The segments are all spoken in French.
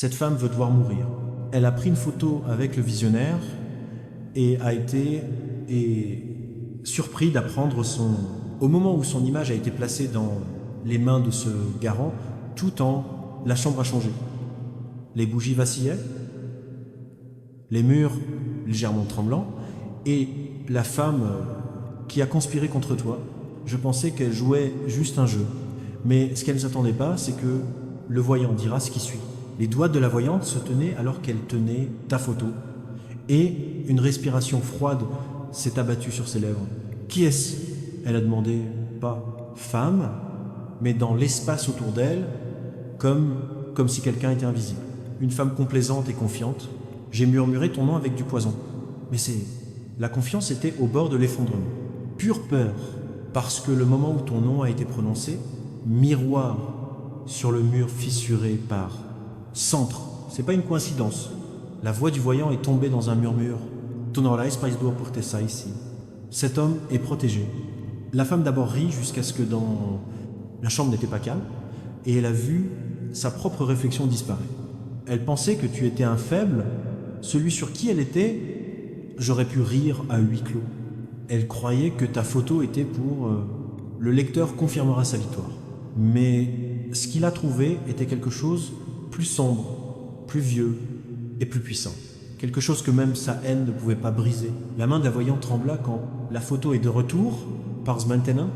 Cette femme veut devoir mourir. Elle a pris une photo avec le visionnaire et a été surpris d'apprendre au moment où son image a été placée dans les mains de ce garant, la chambre a changé. Les bougies vacillaient, les murs légèrement tremblants, et la femme qui a conspiré contre toi, je pensais qu'elle jouait juste un jeu. Mais ce qu'elle ne s'attendait pas, c'est que le voyant dira ce qui suit. Les doigts de la voyante se tenaient alors qu'elle tenait ta photo, et une respiration froide s'est abattue sur ses lèvres. Qui est-ce? Elle a demandé, pas femme, mais dans l'espace autour d'elle, comme si quelqu'un était invisible. Une femme complaisante et confiante. J'ai murmuré ton nom avec du poison. Mais la confiance était au bord de l'effondrement. Pure peur, parce que le moment où ton nom a été prononcé, miroir sur le mur fissuré par centre. C'est pas une coïncidence. La voix du voyant est tombée dans un murmure. Tu n'auras pas d'eau pour tes ça ici. Cet homme est protégé. La femme d'abord rit jusqu'à ce que dans la chambre n'était pas calme, et elle a vu sa propre réflexion disparaître. Elle pensait que tu étais un faible, celui sur qui elle était, j'aurais pu rire à huis clos. Elle croyait que ta photo était pour le lecteur confirmera sa victoire. Mais ce qu'il a trouvé était quelque chose plus sombre, plus vieux et plus puissant. Quelque chose que même sa haine ne pouvait pas briser. La main de la voyante trembla quand la photo est de retour, Pars Maintenant,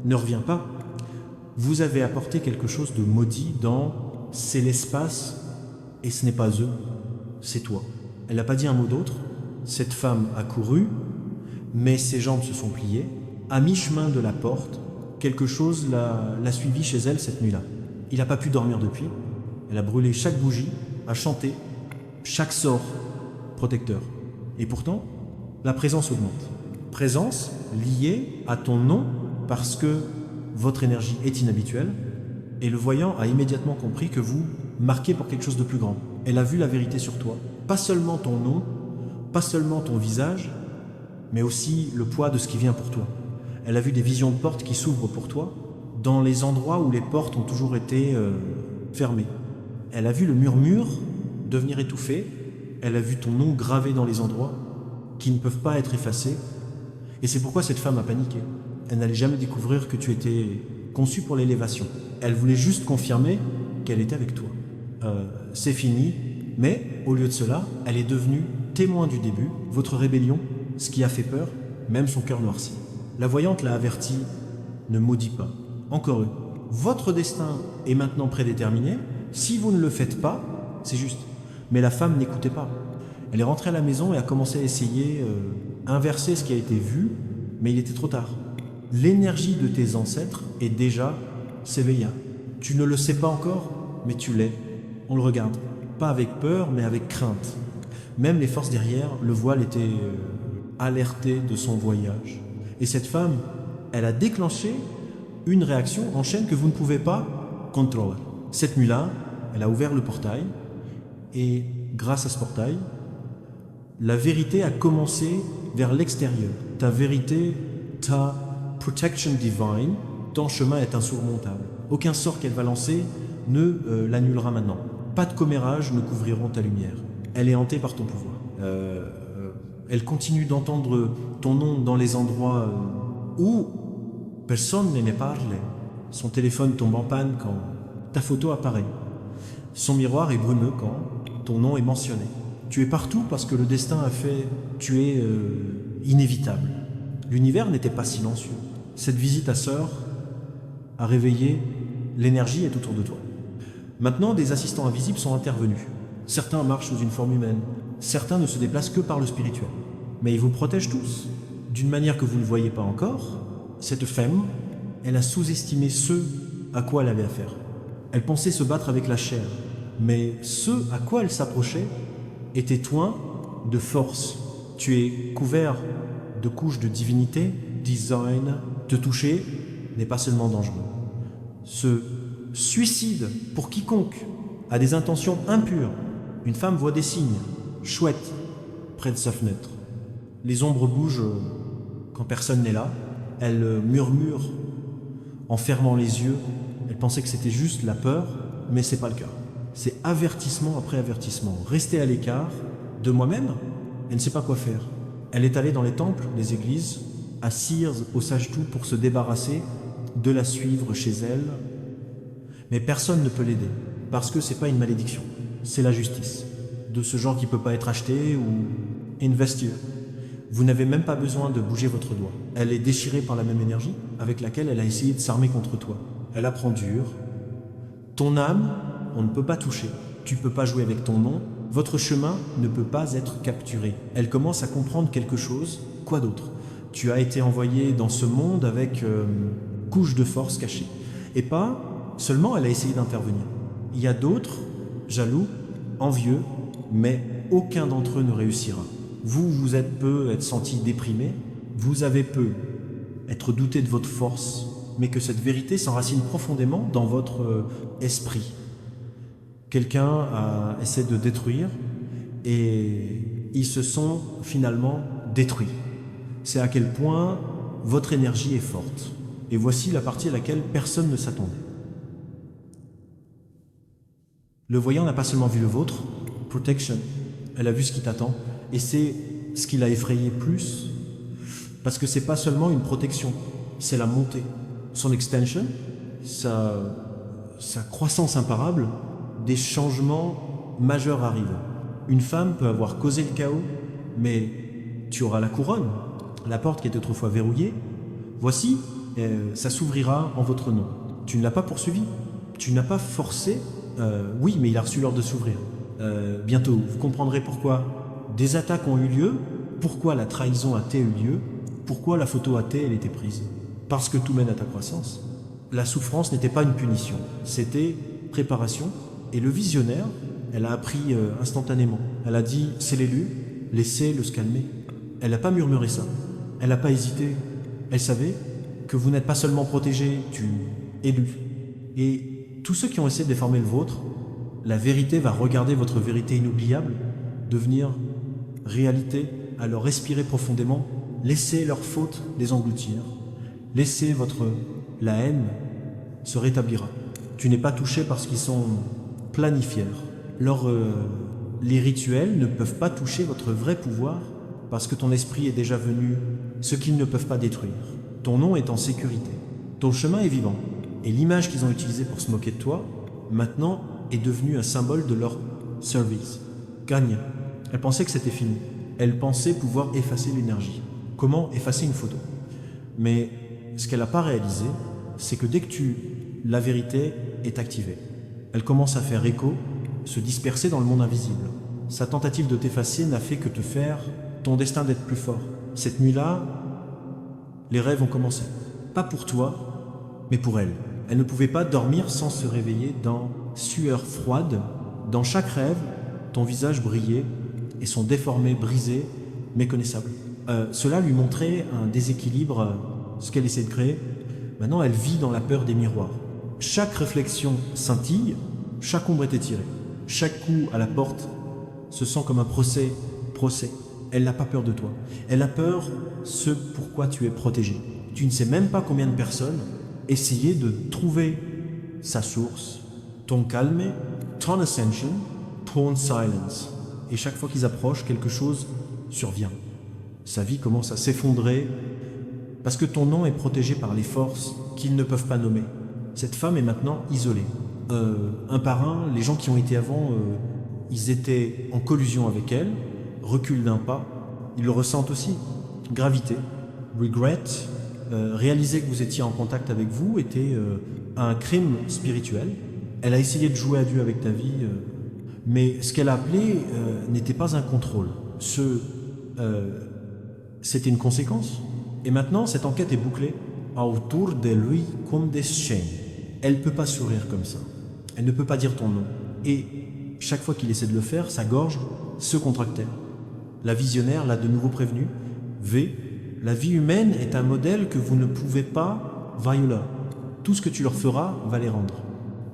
ne revient pas. Vous avez apporté quelque chose de maudit c'est l'espace et ce n'est pas eux, c'est toi. Elle n'a pas dit un mot d'autre. Cette femme a couru, mais ses jambes se sont pliées. À mi-chemin de la porte, quelque chose l'a suivi chez elle cette nuit-là. Il n'a pas pu dormir depuis. Elle a brûlé chaque bougie, a chanté chaque sort protecteur. Et pourtant, la présence augmente. Présence liée à ton nom parce que votre énergie est inhabituelle, et le voyant a immédiatement compris que vous marquez pour quelque chose de plus grand. Elle a vu la vérité sur toi. Pas seulement ton nom, pas seulement ton visage, mais aussi le poids de ce qui vient pour toi. Elle a vu des visions de portes qui s'ouvrent pour toi, dans les endroits où les portes ont toujours été fermées. Elle a vu le murmure devenir étouffé, elle a vu ton nom gravé dans les endroits qui ne peuvent pas être effacés, et c'est pourquoi cette femme a paniqué. Elle n'allait jamais découvrir que tu étais conçu pour l'élévation. Elle voulait juste confirmer qu'elle était avec toi. C'est fini, mais au lieu de cela, elle est devenue témoin du début, votre rébellion, ce qui a fait peur, même son cœur noirci. La voyante l'a averti, ne maudis pas. Encore eux. Votre destin est maintenant prédéterminé. Si vous ne le faites pas, c'est juste. Mais la femme n'écoutait pas. Elle est rentrée à la maison et a commencé à essayer inverser ce qui a été vu, mais il était trop tard. L'énergie de tes ancêtres est déjà s'éveilla. Tu ne le sais pas encore, mais tu l'es. On le regarde. Pas avec peur, mais avec crainte. Même les forces derrière, le voile était alerté de son voyage. Et cette femme, elle a déclenché une réaction en chaîne que vous ne pouvez pas contrôler. Cette nuit-là, elle a ouvert le portail, et grâce à ce portail, la vérité a commencé vers l'extérieur. Ta vérité, ta protection divine, ton chemin est insurmontable. Aucun sort qu'elle va lancer ne l'annulera maintenant. Pas de commérages ne couvriront ta lumière. Elle est hantée par ton pouvoir. Elle continue d'entendre ton nom dans les endroits où personne ne parle. Son téléphone tombe en panne quand ta photo apparaît. Son miroir est brumeux quand ton nom est mentionné. Tu es partout parce que le destin a fait... Tu es inévitable. L'univers n'était pas silencieux. Cette visite à Sœur a réveillé l'énergie est autour de toi. Maintenant, des assistants invisibles sont intervenus. Certains marchent sous une forme humaine. Certains ne se déplacent que par le spirituel. Mais ils vous protègent tous. D'une manière que vous ne voyez pas encore, cette femme, elle a sous-estimé ce à quoi elle avait affaire. Elle pensait se battre avec la chair. Mais ce à quoi elle s'approchait était toi de force. Tu es couvert de couches de divinité, design. Te toucher n'est pas seulement dangereux. Ce suicide pour quiconque a des intentions impures. Une femme voit des signes, chouettes, près de sa fenêtre. Les ombres bougent quand personne n'est là. Elle murmure en fermant les yeux. Elle pensait que c'était juste la peur, mais c'est pas le cas. C'est avertissement après avertissement. Restez à l'écart de moi-même, elle ne sait pas quoi faire. Elle est allée dans les temples, les églises, à Sears, au Sage-Tout, pour se débarrasser de la suivre chez elle. Mais personne ne peut l'aider, parce que c'est pas une malédiction, c'est la justice. De ce genre qui peut pas être acheté ou investir. Vous n'avez même pas besoin de bouger votre doigt. Elle est déchirée par la même énergie avec laquelle elle a essayé de s'armer contre toi. Elle apprend dur. Ton âme, on ne peut pas toucher. Tu peux pas jouer avec ton nom. Votre chemin ne peut pas être capturé. Elle commence à comprendre quelque chose. Quoi d'autre? Tu as été envoyé dans ce monde avec couche de force cachée. Et pas seulement elle a essayé d'intervenir. Il y a d'autres, jaloux, envieux, mais aucun d'entre eux ne réussira. Vous êtes peu être senti déprimé, vous avez peu être douté de votre force, mais que cette vérité s'enracine profondément dans votre esprit. Quelqu'un essaie de détruire et ils se sont finalement détruits. C'est à quel point votre énergie est forte. Et voici la partie à laquelle personne ne s'attendait. Le voyant n'a pas seulement vu le vôtre, protection, elle a vu ce qui t'attend, et c'est ce qui l'a effrayé plus, parce que c'est pas seulement une protection, c'est la montée. Son extension, sa croissance imparable, des changements majeurs arrivent. Une femme peut avoir causé le chaos, mais tu auras la couronne, la porte qui était autrefois verrouillée. Voici, ça s'ouvrira en votre nom. Tu ne l'as pas poursuivi, tu n'as pas forcé. Oui, mais il a reçu l'ordre de s'ouvrir. Bientôt, vous comprendrez pourquoi des attaques ont eu lieu, pourquoi la trahison a eu lieu, pourquoi la photo elle était prise. Parce que tout mène à ta croissance. La souffrance n'était pas une punition, c'était préparation. Et le visionnaire, elle a appris instantanément. Elle a dit, c'est l'élu, laissez-le se calmer. Elle n'a pas murmuré ça, elle n'a pas hésité. Elle savait que vous n'êtes pas seulement protégé, tu élu. Et tous ceux qui ont essayé de déformer le vôtre, la vérité va regarder votre vérité inoubliable devenir réalité, alors respirez profondément, laissez leurs fautes les engloutir, laissez la haine se rétablira. Tu n'es pas touché parce qu'ils sont planifiés. Les rituels ne peuvent pas toucher votre vrai pouvoir parce que ton esprit est déjà venu, ce qu'ils ne peuvent pas détruire. Ton nom est en sécurité, ton chemin est vivant, et l'image qu'ils ont utilisée pour se moquer de toi, maintenant, est devenue un symbole de leur service. Gagne. Elle pensait que c'était fini. Elle pensait pouvoir effacer l'énergie. Comment effacer une photo? Mais ce qu'elle n'a pas réalisé, c'est que dès que la vérité est activée, elle commence à faire écho, se disperser dans le monde invisible. Sa tentative de t'effacer n'a fait que te faire ton destin d'être plus fort. Cette nuit-là, les rêves ont commencé. Pas pour toi, mais pour elle. Elle ne pouvait pas dormir sans se réveiller dans sueur froide. Dans chaque rêve, ton visage brillait et son déformé brisé, méconnaissable. Cela lui montrait un déséquilibre, ce qu'elle essaie de créer. Maintenant, elle vit dans la peur des miroirs. Chaque réflexion scintille, chaque ombre est étirée. Chaque coup à la porte se sent comme un procès. Elle n'a pas peur de toi. Elle a peur ce pourquoi tu es protégé. Tu ne sais même pas combien de personnes essayaient de trouver sa source, ton calme, ton ascension, ton silence. Et chaque fois qu'ils approchent, quelque chose survient. Sa vie commence à s'effondrer parce que ton nom est protégé par les forces qu'ils ne peuvent pas nommer. Cette femme est maintenant isolée. Un par un, les gens qui ont été avant, ils étaient en collusion avec elle, recul d'un pas, ils le ressentent aussi. Gravité, regret, réaliser que vous étiez en contact avec vous était un crime spirituel. Elle a essayé de jouer à Dieu avec ta vie, mais ce qu'elle a appelé n'était pas un contrôle. C'était une conséquence. Et maintenant, cette enquête est bouclée autour de lui comme des chaînes. Elle ne peut pas sourire comme ça. Elle ne peut pas dire ton nom. Et chaque fois qu'il essaie de le faire, sa gorge se contractait. La visionnaire l'a de nouveau prévenu. V. La vie humaine est un modèle que vous ne pouvez pas violer. Tout ce que tu leur feras va les rendre.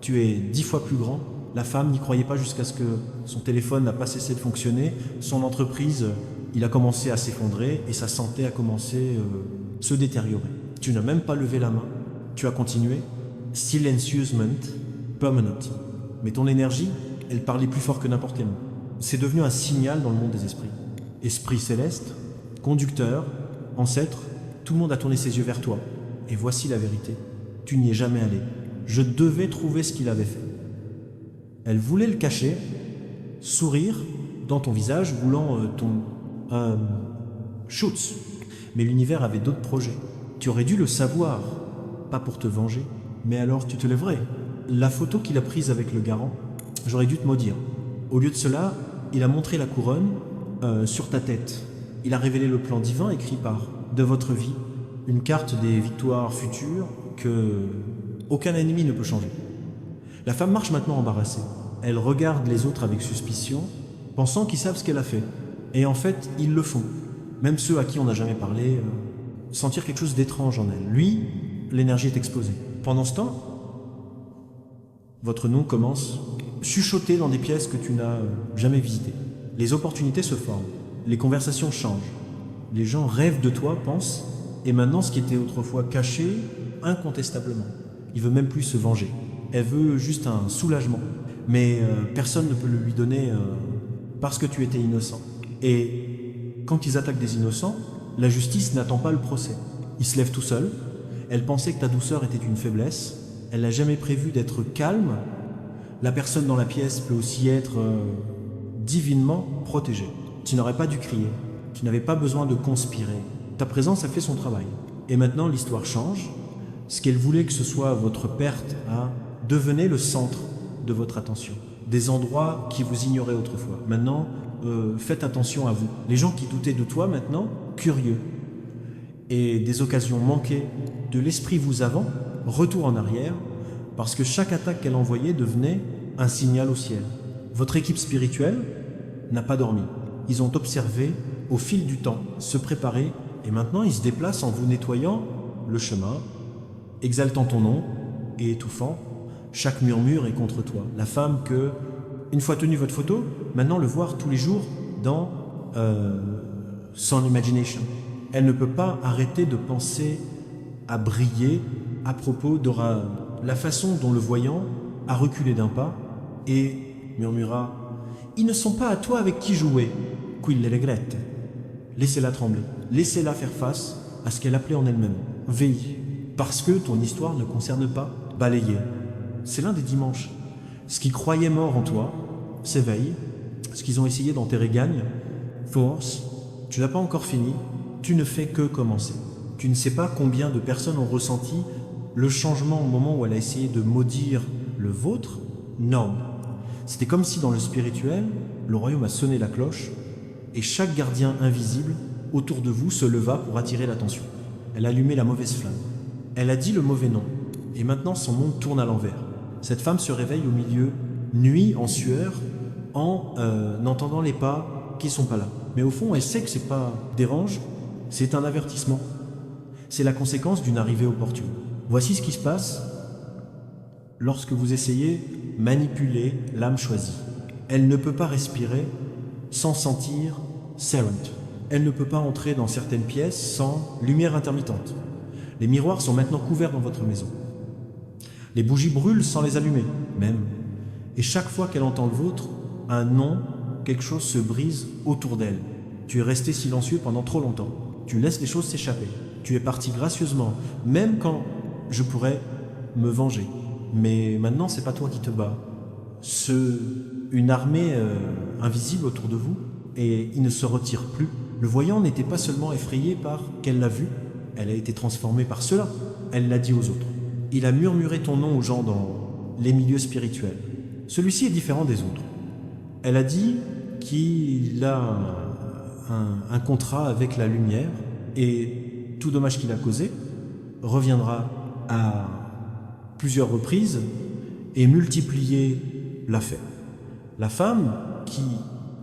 Tu es 10 fois plus grand. La femme n'y croyait pas jusqu'à ce que son téléphone n'a pas cessé de fonctionner. Son entreprise, il a commencé à s'effondrer et sa santé a commencé à se détériorer. Tu n'as même pas levé la main. Tu as continué. Silencieusement, permanent. Mais ton énergie, elle parlait plus fort que n'importe quel mot. C'est devenu un signal dans le monde des esprits. Esprit céleste, conducteur, ancêtre, tout le monde a tourné ses yeux vers toi. Et voici la vérité. Tu n'y es jamais allé. Je devais trouver ce qu'il avait fait. Elle voulait le cacher, sourire dans ton visage, voulant Schutz. Mais l'univers avait d'autres projets. Tu aurais dû le savoir, pas pour te venger, mais alors tu te lèverais. La photo qu'il a prise avec le garant, j'aurais dû te maudire. Au lieu de cela, il a montré la couronne sur ta tête. Il a révélé le plan divin écrit par de votre vie, une carte des victoires futures que aucun ennemi ne peut changer. La femme marche maintenant embarrassée. Elle regarde les autres avec suspicion, pensant qu'ils savent ce qu'elle a fait. Et en fait, ils le font. Même ceux à qui on n'a jamais parlé, sentir quelque chose d'étrange en elle. Lui, l'énergie est explosée. Pendant ce temps, votre nom commence chuchoter dans des pièces que tu n'as jamais visitées. Les opportunités se forment, les conversations changent. Les gens rêvent de toi, pensent, et maintenant ce qui était autrefois caché, incontestablement. Il veut même plus se venger. Elle veut juste un soulagement. Mais personne ne peut le lui donner parce que tu étais innocent. Et quand ils attaquent des innocents, la justice n'attend pas le procès. Ils se lèvent tout seuls. Elle pensait que ta douceur était une faiblesse. Elle n'a jamais prévu d'être calme. La personne dans la pièce peut aussi être divinement protégée. Tu n'aurais pas dû crier. Tu n'avais pas besoin de conspirer. Ta présence a fait son travail. Et maintenant, l'histoire change. Ce qu'elle voulait que ce soit votre perte devenait le centre de votre attention. Des endroits qui vous ignoraient autrefois. Maintenant, faites attention à vous. Les gens qui doutaient de toi maintenant, curieux. Et des occasions manquées de l'esprit vous avant, retour en arrière, parce que chaque attaque qu'elle envoyait devenait un signal au ciel. Votre équipe spirituelle n'a pas dormi. Ils ont observé au fil du temps, se préparer, et maintenant ils se déplacent en vous nettoyant le chemin, exaltant ton nom et étouffant. Chaque murmure est contre toi. La femme que, une fois tenue votre photo, maintenant le voir tous les jours dans son imagination. Elle ne peut pas arrêter de penser à briller à propos d'Ora. La façon dont le voyant a reculé d'un pas et murmura « Ils ne sont pas à toi avec qui jouer, qu'il les regrette. » Laissez-la trembler, laissez-la faire face à ce qu'elle appelait en elle-même. Veille, parce que ton histoire ne concerne pas balayer. C'est l'un des dimanches. Ce qui croyait mort en toi s'éveille. Ce qu'ils ont essayé d'enterrer gagne. Force, tu n'as pas encore fini. Tu ne fais que commencer. Tu ne sais pas combien de personnes ont ressenti le changement au moment où elle a essayé de maudire le vôtre. Non. C'était comme si dans le spirituel, le royaume a sonné la cloche et chaque gardien invisible autour de vous se leva pour attirer l'attention. Elle a allumé la mauvaise flamme. Elle a dit le mauvais nom. Et maintenant son monde tourne à l'envers. Cette femme se réveille au milieu, nuit, en sueur, en entendant les pas qui ne sont pas là. Mais au fond, elle sait que c'est pas dérange, c'est un avertissement. C'est la conséquence d'une arrivée opportune. Voici ce qui se passe lorsque vous essayez manipuler l'âme choisie. Elle ne peut pas respirer sans sentir Serent. Elle ne peut pas entrer dans certaines pièces sans lumière intermittente. Les miroirs sont maintenant couverts dans votre maison. Les bougies brûlent sans les allumer, même. Et chaque fois qu'elle entend le vôtre, un nom, quelque chose se brise autour d'elle. Tu es resté silencieux pendant trop longtemps. Tu laisses les choses s'échapper. Tu es parti gracieusement, même quand je pourrais me venger. Mais maintenant, c'est pas toi qui te bats. Une armée invisible autour de vous, et il ne se retire plus. Le voyant n'était pas seulement effrayé par qu'elle l'a vu, elle a été transformée par cela. Elle l'a dit aux autres. Il a murmuré ton nom aux gens dans les milieux spirituels. Celui-ci est différent des autres. Elle a dit qu'il a un contrat avec la lumière et tout dommage qu'il a causé reviendra à plusieurs reprises et multiplier l'affaire. La femme qui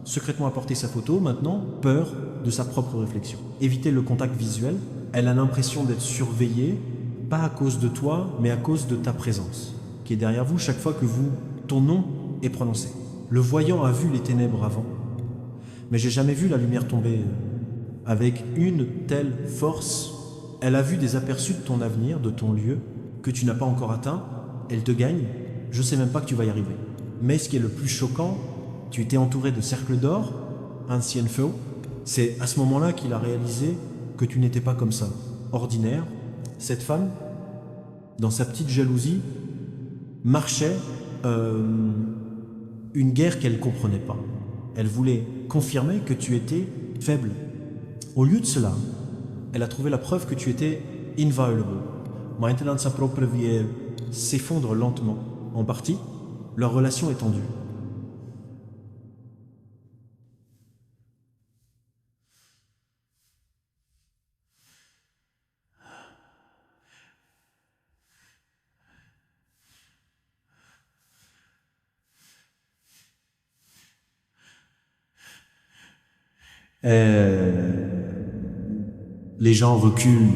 secrètement a porté sa photo, maintenant, peur de sa propre réflexion. Éviter le contact visuel, elle a l'impression d'être surveillée, pas à cause de toi, mais à cause de ta présence, qui est derrière vous chaque fois que ton nom est prononcé. Le voyant a vu les ténèbres avant, mais j'ai jamais vu la lumière tomber avec une telle force. Elle a vu des aperçus de ton avenir, de ton lieu, que tu n'as pas encore atteint. Elle te gagne, je sais même pas que tu vas y arriver. Mais ce qui est le plus choquant, tu étais entouré de cercles d'or, ancien feu. C'est à ce moment-là qu'il a réalisé que tu n'étais pas comme ça, ordinaire. Cette femme, dans sa petite jalousie, marchait une guerre qu'elle ne comprenait pas. Elle voulait confirmer que tu étais faible. Au lieu de cela, elle a trouvé la preuve que tu étais inviolable. Maintenant, sa propre vie s'effondre lentement. En partie, leur relation est tendue. Les gens reculent.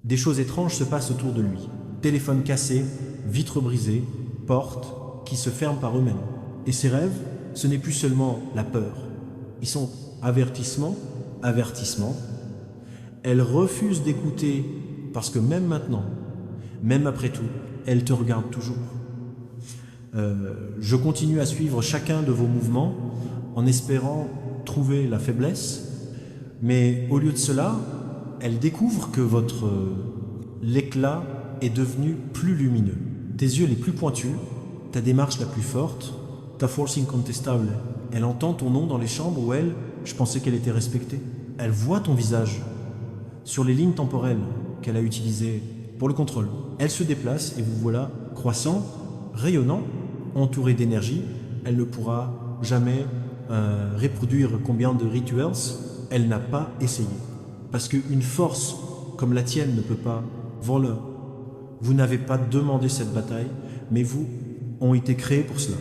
Des choses étranges se passent autour de lui. Téléphone cassé, vitres brisées, portes qui se ferment par eux-mêmes. Et ses rêves, ce n'est plus seulement la peur. Ils sont avertissement, avertissement. Elle refuse d'écouter parce que même maintenant, même après tout, elle te regarde toujours. Je continue à suivre chacun de vos mouvements en espérant trouver la faiblesse, mais au lieu de cela, elle découvre que l'éclat est devenu plus lumineux. Tes yeux les plus pointus, ta démarche la plus forte, ta force incontestable. Elle entend ton nom dans les chambres où je pensais qu'elle était respectée. Elle voit ton visage sur les lignes temporelles qu'elle a utilisées pour le contrôle. Elle se déplace et vous voilà croissant, rayonnant, entouré d'énergie. Elle ne pourra jamais reproduire combien de rituels elle n'a pas essayé. Parce qu'une force comme la tienne ne peut pas voler. Vous n'avez pas demandé cette bataille, mais vous ont été créés pour cela.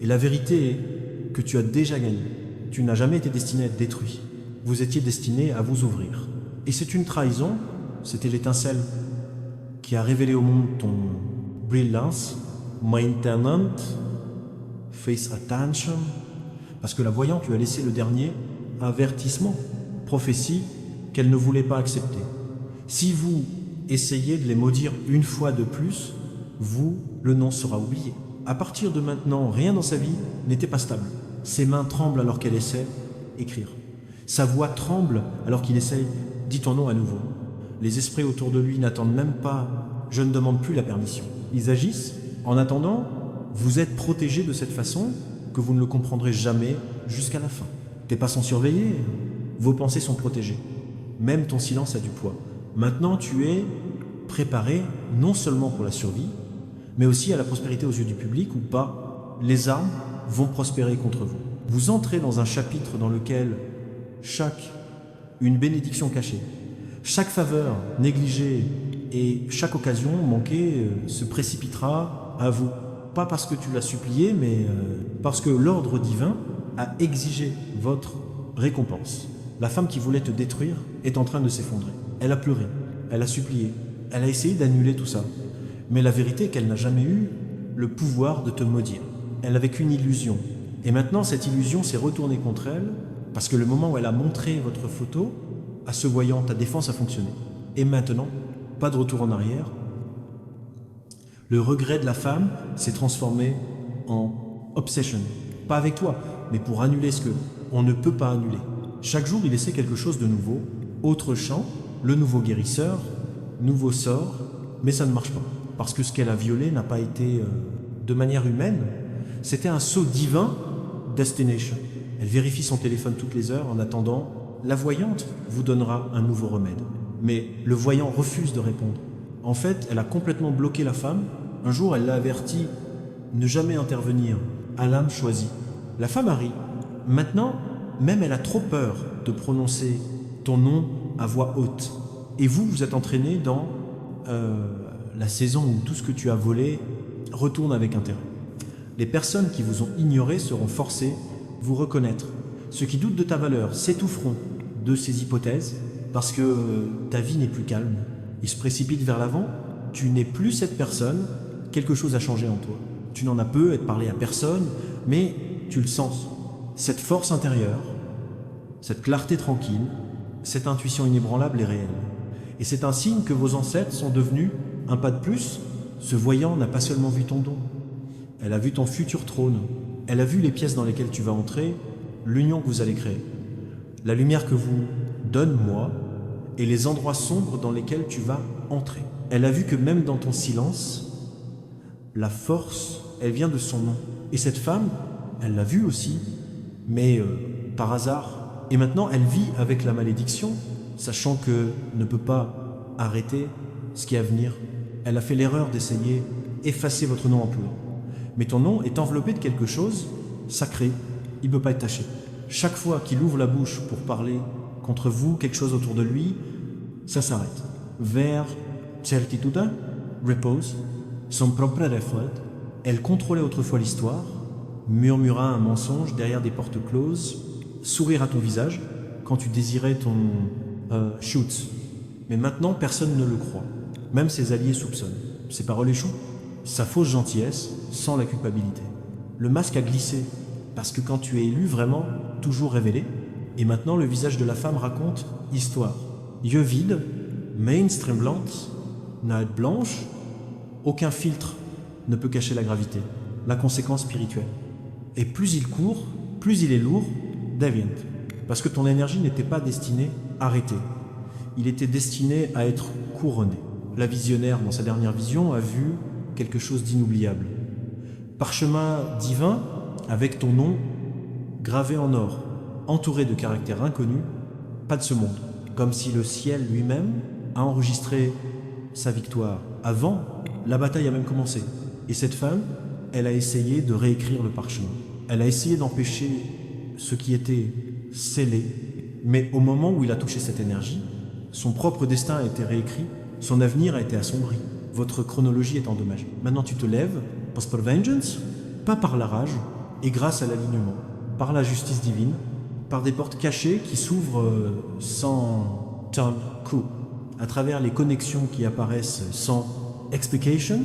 Et la vérité est que tu as déjà gagné. Tu n'as jamais été destiné à être détruit. Vous étiez destiné à vous ouvrir. Et c'est une trahison, c'était l'étincelle qui a révélé au monde ton brillance, maintenant, face attention, parce que la voyante lui a laissé le dernier avertissement, prophétie qu'elle ne voulait pas accepter. Si vous essayez de les maudire une fois de plus, le nom sera oublié. À partir de maintenant, rien dans sa vie n'était pas stable. Ses mains tremblent alors qu'elle essaie d'écrire. Sa voix tremble alors qu'il essaye « dis ton nom à nouveau ». Les esprits autour de lui n'attendent même pas « je ne demande plus la permission ». Ils agissent. En attendant, vous êtes protégé de cette façon que vous ne le comprendrez jamais jusqu'à la fin. Tes pas sont surveillés, vos pensées sont protégées. Même ton silence a du poids. Maintenant, tu es préparé non seulement pour la survie, mais aussi à la prospérité aux yeux du public ou pas. Les armes vont prospérer contre vous. Vous entrez dans un chapitre dans lequel une bénédiction cachée, chaque faveur négligée et chaque occasion manquée se précipitera à vous. Pas parce que tu l'as supplié, mais parce que l'ordre divin a exigé votre récompense. La femme qui voulait te détruire est en train de s'effondrer. Elle a pleuré, elle a supplié, elle a essayé d'annuler tout ça. Mais la vérité est qu'elle n'a jamais eu le pouvoir de te maudire. Elle n'avait qu'une illusion. Et maintenant, cette illusion s'est retournée contre elle, parce que le moment où elle a montré votre photo, à ce voyant, ta défense a fonctionné. Et maintenant, pas de retour en arrière. Le regret de la femme s'est transformé en obsession. Pas avec toi, mais pour annuler ce que on ne peut pas annuler. Chaque jour, il essaie quelque chose de nouveau. Autre chant, le nouveau guérisseur, nouveau sort, mais ça ne marche pas. Parce que ce qu'elle a violé n'a pas été de manière humaine. C'était un saut divin, destination. Elle vérifie son téléphone toutes les heures en attendant. La voyante vous donnera un nouveau remède. Mais le voyant refuse de répondre. En fait, elle a complètement bloqué la femme. Un jour, elle l'a averti, ne jamais intervenir, à l'âme choisie. La femme a ri. Maintenant, même elle a trop peur de prononcer ton nom à voix haute. Et vous êtes entraîné dans la saison où tout ce que tu as volé retourne avec intérêt. Les personnes qui vous ont ignoré seront forcées de vous reconnaître. Ceux qui doutent de ta valeur s'étoufferont de ces hypothèses parce que ta vie n'est plus calme. Ils se précipitent vers l'avant. Tu n'es plus cette personne. Quelque chose a changé en toi. Tu n'en as peu, être parlé à personne, mais tu le sens. Cette force intérieure, cette clarté tranquille, cette intuition inébranlable est réelle. Et c'est un signe que vos ancêtres sont devenus un pas de plus Ce voyant n'a pas seulement vu ton don, elle a vu ton futur trône, elle a vu les pièces dans lesquelles tu vas entrer, l'union que vous allez créer, la lumière que vous donne moi, et les endroits sombres dans lesquels tu vas entrer. Elle a vu que même dans ton silence, la force, elle vient de son nom. Et cette femme, elle l'a vu aussi, mais par hasard. Et maintenant, elle vit avec la malédiction, sachant que ne peut pas arrêter ce qui est à venir. Elle a fait l'erreur d'essayer effacer votre nom en peu. Mais ton nom est enveloppé de quelque chose sacré. Il ne peut pas être taché. Chaque fois qu'il ouvre la bouche pour parler contre vous, quelque chose autour de lui, ça s'arrête. Vers certitude, repose, son propre reflet. Elle contrôlait autrefois l'histoire, murmura un mensonge derrière des portes closes, sourire à ton visage quand tu désirais ton shoot. Mais maintenant, personne ne le croit. Même ses alliés soupçonnent. Ses paroles échouent. Sa fausse gentillesse sans la culpabilité. Le masque a glissé, parce que quand tu es élu, vraiment, toujours révélé, et maintenant le visage de la femme raconte histoire. Yeux vides, main tremblante, natte blanche, aucun filtre ne peut cacher la gravité, la conséquence spirituelle. Et plus il court, plus il est lourd, Deviant. Parce que ton énergie n'était pas destinée à arrêter. Il était destiné à être couronné. La visionnaire, dans sa dernière vision, a vu quelque chose d'inoubliable. Parchemin divin, avec ton nom gravé en or, entouré de caractères inconnus, pas de ce monde. Comme si le ciel lui-même a enregistré sa victoire. Avant, la bataille a même commencé. Et cette femme, elle a essayé de réécrire le parchemin. Elle a essayé d'empêcher ce qui était scellé. Mais au moment où il a touché cette énergie, son propre destin a été réécrit, son avenir a été assombri. Votre chronologie est endommagée. Maintenant tu te lèves, pas par vengeance, pas par la rage, et grâce à l'alignement, par la justice divine, par des portes cachées qui s'ouvrent sans coup, à travers les connexions qui apparaissent sans explications,